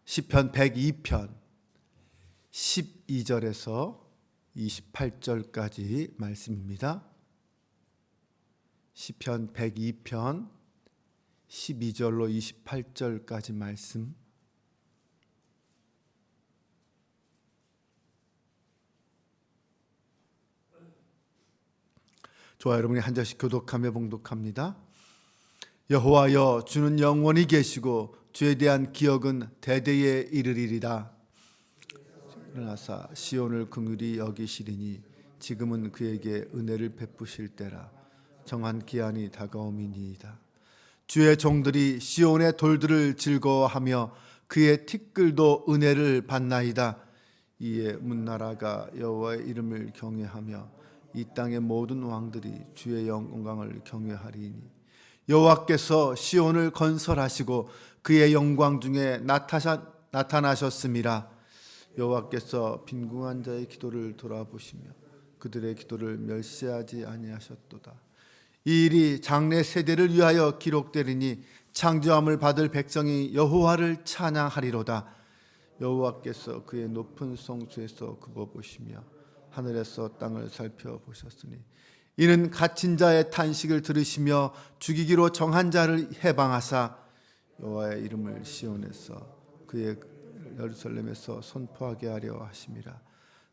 시편 102편 12절에서 28절까지 말씀입니다. 시편 102편 12절로 28절까지 말씀. 좋아요. 여러분이 한 절씩 교독하며 봉독합니다. 여호와여, 주는 영원히 계시고 주에 대한 기억은 대대에 이르리리다. 일어나사 시온을 긍휼히 여기시리니 지금은 그에게 은혜를 베푸실 때라. 정한 기한이 다가옴이니이다. 주의 종들이 시온의 돌들을 즐거워하며 그의 티끌도 은혜를 받나이다. 이에 문나라가 여호와의 이름을 경외하며 이 땅의 모든 왕들이 주의 영광을 경외하리니 여호와께서 시온을 건설하시고 그의 영광 중에 나타나셨음이라. 여호와께서 빈궁한 자의 기도를 돌아보시며 그들의 기도를 멸시하지 아니하셨도다. 이 일이 장래 세대를 위하여 기록되리니 창조함을 받을 백성이 여호와를 찬양하리로다. 여호와께서 그의 높은 성수에서 굽어보시며 하늘에서 땅을 살펴보셨으니 이는 갇힌 자의 탄식을 들으시며 죽이기로 정한 자를 해방하사 여호와의 이름을 시온에서 그의 예루살렘에서 선포하게 하려 하심이라.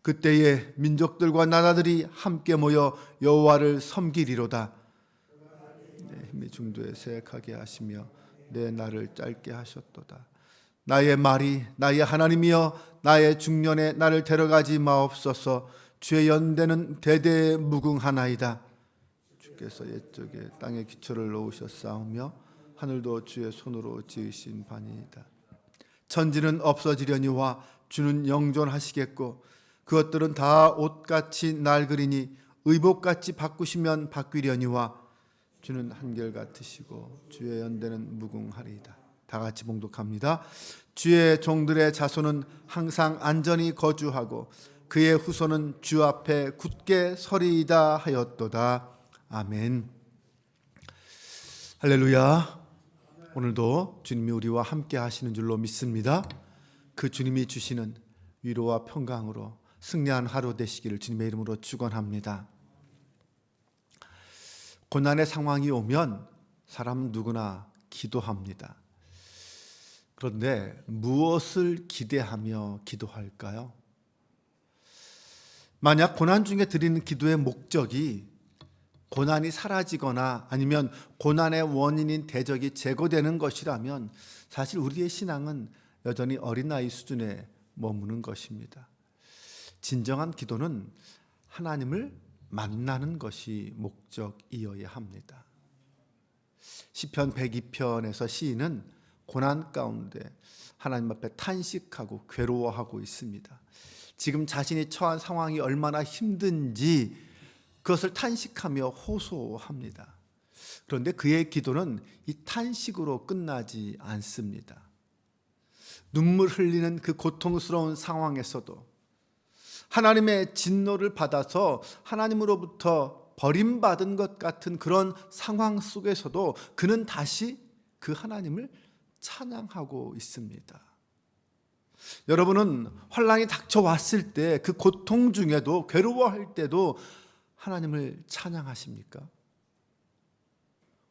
그때에 민족들과 나라들이 함께 모여 여호와를 섬기리로다. 내 힘이 중도에 세약하게 하시며 내 날을 짧게 하셨도다. 나의 말이 나의 하나님이여, 나의 중년에 나를 데려가지 마옵소서. 주의 연대는 대대에 무궁하나이다. 주께서 옛적에 땅에 기초를 놓으셨사오며 하늘도 주의 손으로 지으신 바니이다. 천지는 없어지려니와 주는 영존하시겠고 그것들은 다 옷같이 낡으리니 의복같이 바꾸시면 바뀌려니와 주는 한결같으시고 주의 연대는 무궁하리이다. 다 같이 봉독합니다. 주의 종들의 자손은 항상 안전히 거주하고 그의 후손은 주 앞에 굳게 서리이다 하였도다. 아멘. 할렐루야. 오늘도 주님이 우리와 함께 하시는 줄로 믿습니다. 그 주님이 주시는 위로와 평강으로 승리한 하루 되시기를 주님의 이름으로 축원합니다. 고난의 상황이 오면 사람은 누구나 기도합니다. 그런데 무엇을 기대하며 기도할까요? 만약 고난 중에 드리는 기도의 목적이 고난이 사라지거나 아니면 고난의 원인인 대적이 제거되는 것이라면 사실 우리의 신앙은 여전히 어린아이 수준에 머무는 것입니다. 진정한 기도는 하나님을 만나는 것이 목적이어야 합니다. 시편 102편에서 시인은 고난 가운데 하나님 앞에 탄식하고 괴로워하고 있습니다. 지금 자신이 처한 상황이 얼마나 힘든지 그것을 탄식하며 호소합니다. 그런데 그의 기도는 이 탄식으로 끝나지 않습니다. 눈물 흘리는 그 고통스러운 상황에서도 하나님의 진노를 받아서 하나님으로부터 버림받은 것 같은 그런 상황 속에서도 그는 다시 그 하나님을 찬양하고 있습니다. 여러분은 환난이 닥쳐왔을 때 그 고통 중에도 괴로워할 때도 하나님을 찬양하십니까?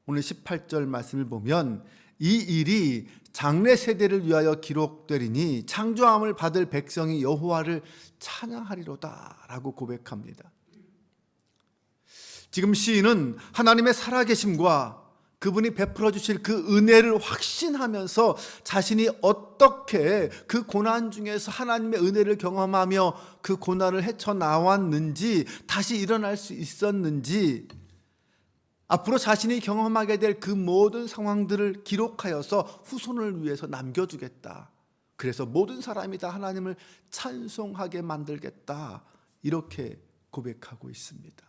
오늘 18절 말씀을 보면 이 일이 장래 세대를 위하여 기록되리니 창조함을 받을 백성이 여호와를 찬양하리로다 라고 고백합니다. 지금 시인은 하나님의 살아계심과 그분이 베풀어 주실 그 은혜를 확신하면서 자신이 어떻게 그 고난 중에서 하나님의 은혜를 경험하며 그 고난을 헤쳐나왔는지, 다시 일어날 수 있었는지, 앞으로 자신이 경험하게 될 그 모든 상황들을 기록하여서 후손을 위해서 남겨주겠다. 그래서 모든 사람이 다 하나님을 찬송하게 만들겠다. 이렇게 고백하고 있습니다.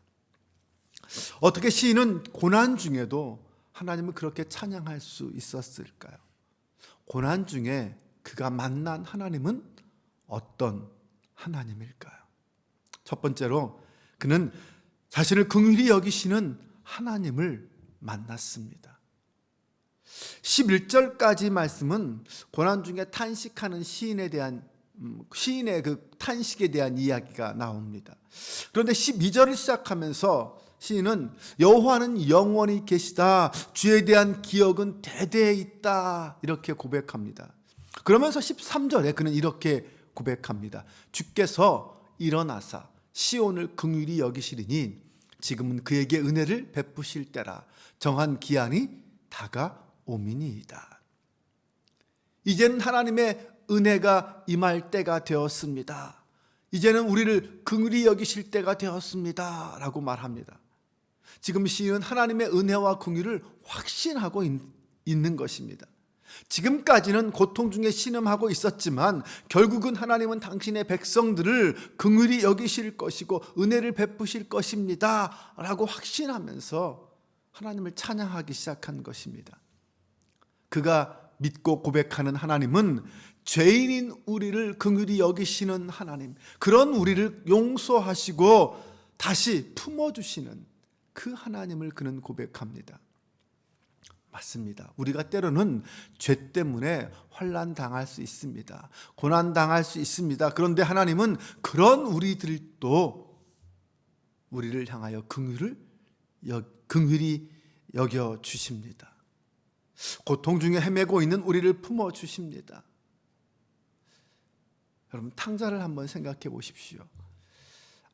어떻게 시인은 고난 중에도 하나님을 그렇게 찬양할 수 있었을까요? 고난 중에 그가 만난 하나님은 어떤 하나님일까요? 첫 번째로 그는 자신을 긍휼히 여기시는 하나님을 만났습니다. 11절까지 말씀은 고난 중에 탄식하는 시인에 대한 시인의 그 탄식에 대한 이야기가 나옵니다. 그런데 12절을 시작하면서 시인은 여호와는 영원히 계시다, 주에 대한 기억은 대대에 있다, 이렇게 고백합니다. 그러면서 13절에 그는 이렇게 고백합니다. 주께서 일어나사 시온을 긍휼히 여기시리니 지금은 그에게 은혜를 베푸실 때라, 정한 기한이 다가오미니이다. 이제는 하나님의 은혜가 임할 때가 되었습니다. 이제는 우리를 긍휼히 여기실 때가 되었습니다 라고 말합니다. 지금 시인은 하나님의 은혜와 긍휼을 확신하고 있는 것입니다. 지금까지는 고통 중에 신음하고 있었지만 결국은 하나님은 당신의 백성들을 긍휼히 여기실 것이고 은혜를 베푸실 것입니다 라고 확신하면서 하나님을 찬양하기 시작한 것입니다. 그가 믿고 고백하는 하나님은 죄인인 우리를 긍휼히 여기시는 하나님, 그런 우리를 용서하시고 다시 품어주시는 그 하나님을 그는 고백합니다. 맞습니다. 우리가 때로는 죄 때문에 환난 당할 수 있습니다. 고난 당할 수 있습니다. 그런데 하나님은 그런 우리들도 우리를 향하여 긍휼히 여겨 주십니다. 고통 중에 헤매고 있는 우리를 품어 주십니다. 여러분, 탕자를 한번 생각해 보십시오.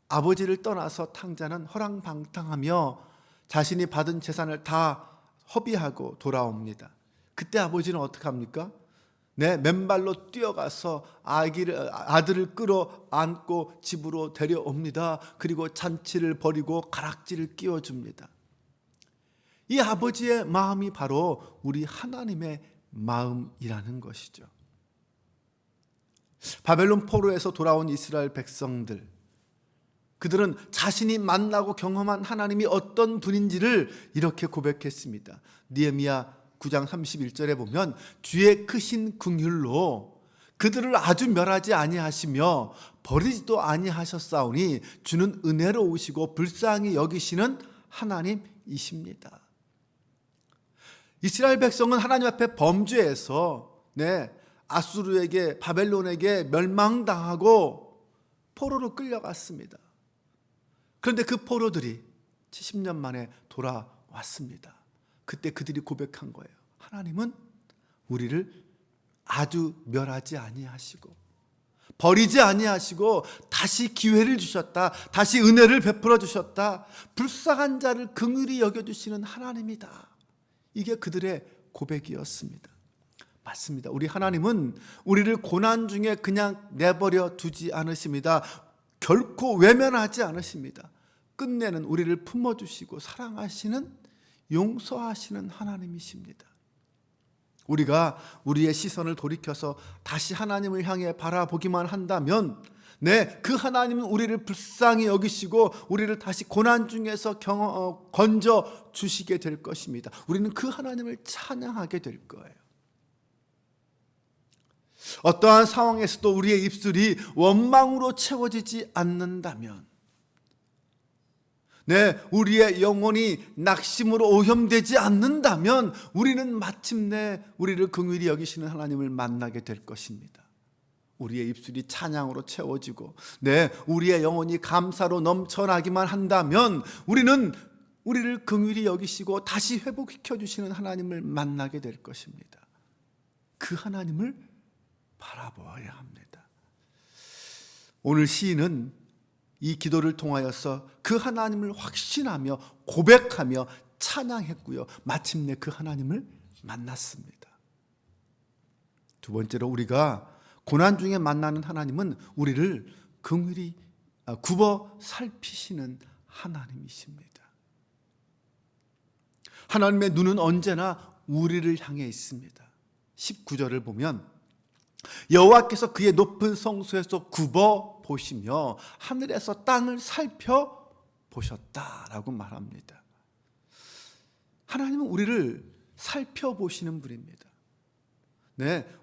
아버지를 떠나서 탕자는 허랑방탕하며 자신이 받은 재산을 다 허비하고 돌아옵니다. 그때 아버지는 어떻게 합니까? 맨발로 뛰어가서 아들을 끌어안고 집으로 데려옵니다. 그리고 잔치를 벌이고 가락지를 끼워줍니다. 이 아버지의 마음이 바로 우리 하나님의 마음이라는 것이죠. 바벨론 포로에서 돌아온 이스라엘 백성들, 그들은 자신이 만나고 경험한 하나님이 어떤 분인지를 이렇게 고백했습니다. 느헤미야 9장 31절에 보면 주의 크신 긍휼로 그들을 아주 멸하지 아니하시며 버리지도 아니하셨사오니 주는 은혜로우시고 불쌍히 여기시는 하나님이십니다. 이스라엘 백성은 하나님 앞에 범죄해서 아수르에게, 바벨론에게 멸망당하고 포로로 끌려갔습니다. 그런데 그 포로들이 70년 만에 돌아왔습니다. 그때 그들이 고백한 거예요. 하나님은 우리를 아주 멸하지 아니하시고 버리지 아니하시고 다시 기회를 주셨다, 다시 은혜를 베풀어 주셨다, 불쌍한 자를 긍휼히 여겨주시는 하나님이다. 이게 그들의 고백이었습니다. 맞습니다. 우리 하나님은 우리를 고난 중에 그냥 내버려 두지 않으십니다. 결코 외면하지 않으십니다. 끝내는 우리를 품어주시고 사랑하시는, 용서하시는 하나님이십니다. 우리가 우리의 시선을 돌이켜서 다시 하나님을 향해 바라보기만 한다면 그 하나님은 우리를 불쌍히 여기시고 우리를 다시 고난 중에서 건져 주시게 될 것입니다. 우리는 그 하나님을 찬양하게 될 거예요. 어떠한 상황에서도 우리의 입술이 원망으로 채워지지 않는다면, 우리의 영혼이 낙심으로 오염되지 않는다면 우리는 마침내 우리를 긍휼히 여기시는 하나님을 만나게 될 것입니다. 우리의 입술이 찬양으로 채워지고 우리의 영혼이 감사로 넘쳐나기만 한다면 우리는 우리를 긍휼히 여기시고 다시 회복시켜 주시는 하나님을 만나게 될 것입니다. 그 하나님을 바라보아야 합니다. 오늘 시인은 이 기도를 통하여서 그 하나님을 확신하며 고백하며 찬양했고요, 마침내 그 하나님을 만났습니다. 두 번째로, 우리가 고난 중에 만나는 하나님은 우리를 긍휼히 굽어 살피시는 하나님이십니다. 하나님의 눈은 언제나 우리를 향해 있습니다. 19절을 보면 여호와께서 그의 높은 성소에서 굽어 보시며 하늘에서 땅을 살펴보셨다라고 말합니다. 하나님은 우리를 살펴보시는 분입니다.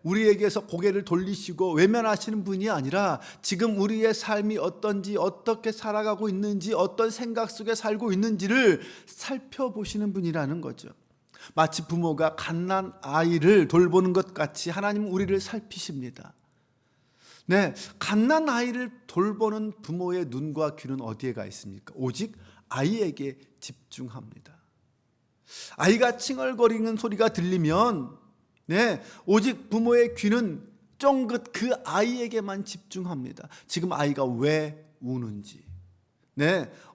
우리에게서 고개를 돌리시고 외면하시는 분이 아니라 지금 우리의 삶이 어떤지, 어떻게 살아가고 있는지, 어떤 생각 속에 살고 있는지를 살펴보시는 분이라는 거죠. 마치 부모가 갓난 아이를 돌보는 것 같이 하나님은 우리를 살피십니다. 네, 갓난 아이를 돌보는 부모의 눈과 귀는 어디에 가 있습니까? 오직 아이에게 집중합니다. 아이가 칭얼거리는 소리가 들리면 오직 부모의 귀는 쫑긋 그 아이에게만 집중합니다. 지금 아이가 왜 우는지,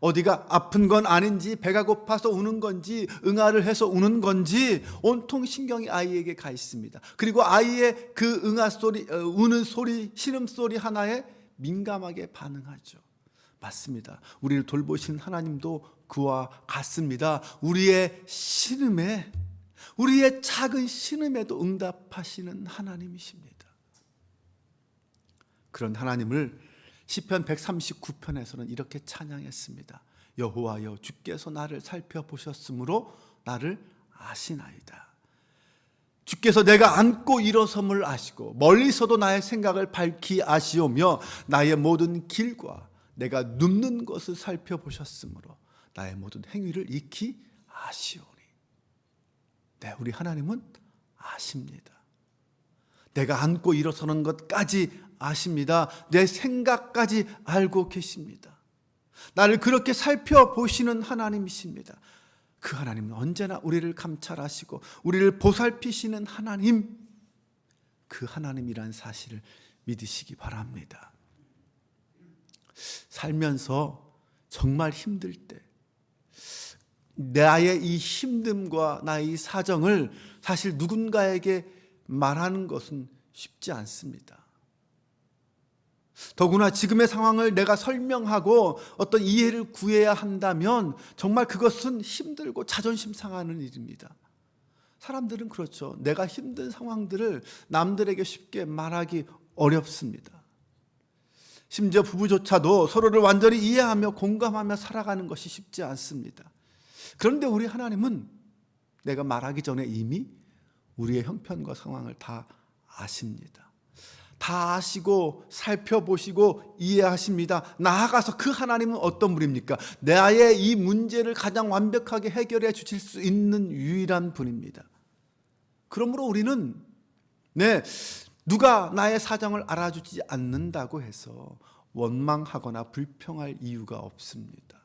어디가 아픈 건 아닌지, 배가 고파서 우는 건지, 응아를 해서 우는 건지 온통 신경이 아이에게 가 있습니다. 그리고 아이의 그 응아 소리, 우는 소리, 신음소리 하나에 민감하게 반응하죠. 맞습니다. 우리를 돌보시는 하나님도 그와 같습니다. 우리의 신음에, 우리의 작은 신음에도 응답하시는 하나님이십니다. 그런 하나님을 시편 139편에서는 이렇게 찬양했습니다. 여호와여, 주께서 나를 살펴보셨으므로 나를 아시나이다. 주께서 내가 앉고 일어섬을 아시고 멀리서도 나의 생각을 밝히 아시오며 나의 모든 길과 내가 눕는 것을 살펴보셨으므로 나의 모든 행위를 익히 아시오니. 우리 하나님은 아십니다. 내가 앉고 일어서는 것까지 아십니다. 내 생각까지 알고 계십니다. 나를 그렇게 살펴보시는 하나님이십니다. 그 하나님은 언제나 우리를 감찰하시고 우리를 보살피시는 하나님, 그 하나님이란 사실을 믿으시기 바랍니다. 살면서 정말 힘들 때 나의 이 힘듦과 나의 이 사정을 사실 누군가에게 말하는 것은 쉽지 않습니다. 더구나 지금의 상황을 내가 설명하고 어떤 이해를 구해야 한다면 정말 그것은 힘들고 자존심 상하는 일입니다. 사람들은 그렇죠. 내가 힘든 상황들을 남들에게 쉽게 말하기 어렵습니다. 심지어 부부조차도 서로를 완전히 이해하며 공감하며 살아가는 것이 쉽지 않습니다. 그런데 우리 하나님은 내가 말하기 전에 이미 우리의 형편과 상황을 다 아십니다. 다 아시고 살펴보시고 이해하십니다. 나아가서 그 하나님은 어떤 분입니까? 나의 이 문제를 가장 완벽하게 해결해 주실 수 있는 유일한 분입니다. 그러므로 우리는 누가 나의 사정을 알아주지 않는다고 해서 원망하거나 불평할 이유가 없습니다.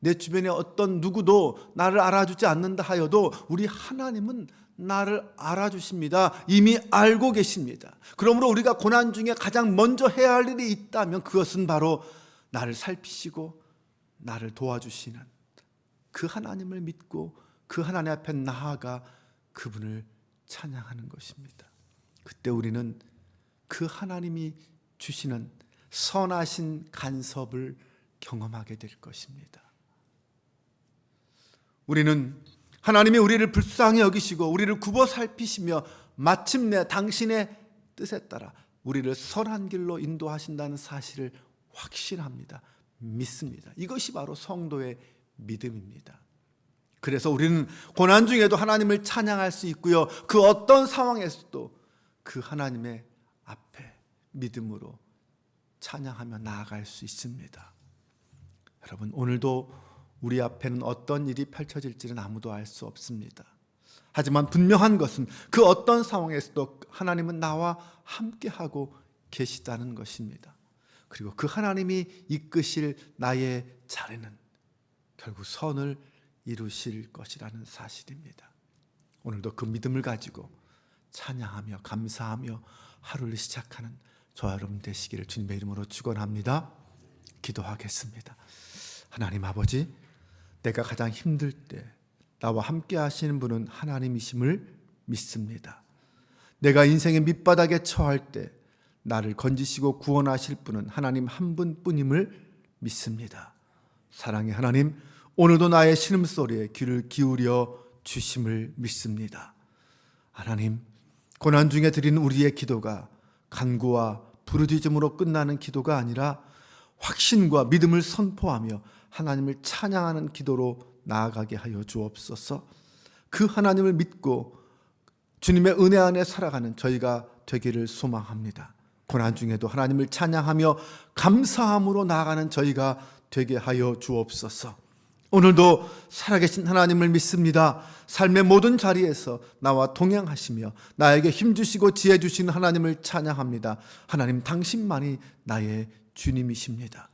내 주변에 어떤 누구도 나를 알아주지 않는다 하여도 우리 하나님은 나를 알아주십니다. 이미 알고 계십니다. 그러므로 우리가 고난 중에 가장 먼저 해야 할 일이 있다면 그것은 바로 나를 살피시고 나를 도와주시는 그 하나님을 믿고 그 하나님 앞에 나아가 그분을 찬양하는 것입니다. 그때 우리는 그 하나님이 주시는 선하신 간섭을 경험하게 될 것입니다. 우리는 하나님이 우리를 불쌍히 여기시고 우리를 굽어 살피시며 마침내 당신의 뜻에 따라 우리를 선한 길로 인도하신다는 사실을 확신합니다. 믿습니다. 이것이 바로 성도의 믿음입니다. 그래서 우리는 고난 중에도 하나님을 찬양할 수 있고요, 그 어떤 상황에서도 그 하나님의 앞에 믿음으로 찬양하며 나아갈 수 있습니다. 여러분, 오늘도 우리 앞에는 어떤 일이 펼쳐질지는 아무도 알 수 없습니다. 하지만 분명한 것은 그 어떤 상황에서도 하나님은 나와 함께하고 계시다는 것입니다. 그리고 그 하나님이 이끄실 나의 자리는 결국 선을 이루실 것이라는 사실입니다. 오늘도 그 믿음을 가지고 찬양하며 감사하며 하루를 시작하는 저와 여러분 되시기를 주님의 이름으로 축원합니다. 기도하겠습니다. 하나님 아버지, 내가 가장 힘들 때 나와 함께 하시는 분은 하나님이심을 믿습니다. 내가 인생의 밑바닥에 처할 때 나를 건지시고 구원하실 분은 하나님 한 분뿐임을 믿습니다. 사랑의 하나님, 오늘도 나의 신음소리에 귀를 기울여 주심을 믿습니다. 하나님, 고난 중에 드리는 우리의 기도가 간구와 부르짖음으로 끝나는 기도가 아니라 확신과 믿음을 선포하며 하나님을 찬양하는 기도로 나아가게 하여 주옵소서. 그 하나님을 믿고 주님의 은혜 안에 살아가는 저희가 되기를 소망합니다. 고난 중에도 하나님을 찬양하며 감사함으로 나아가는 저희가 되게 하여 주옵소서. 오늘도 살아계신 하나님을 믿습니다. 삶의 모든 자리에서 나와 동행하시며 나에게 힘주시고 지혜 주시는 하나님을 찬양합니다. 하나님 당신만이 나의 주님이십니다.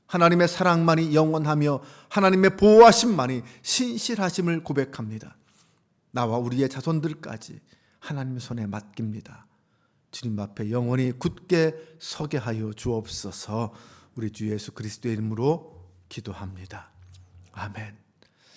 하나님의 사랑만이 영원하며 하나님의 보호하심만이 신실하심을 고백합니다. 나와 우리의 자손들까지 하나님의 손에 맡깁니다. 주님 앞에 영원히 굳게 서게 하여 주옵소서. 우리 주 예수 그리스도의 이름으로 기도합니다. 아멘.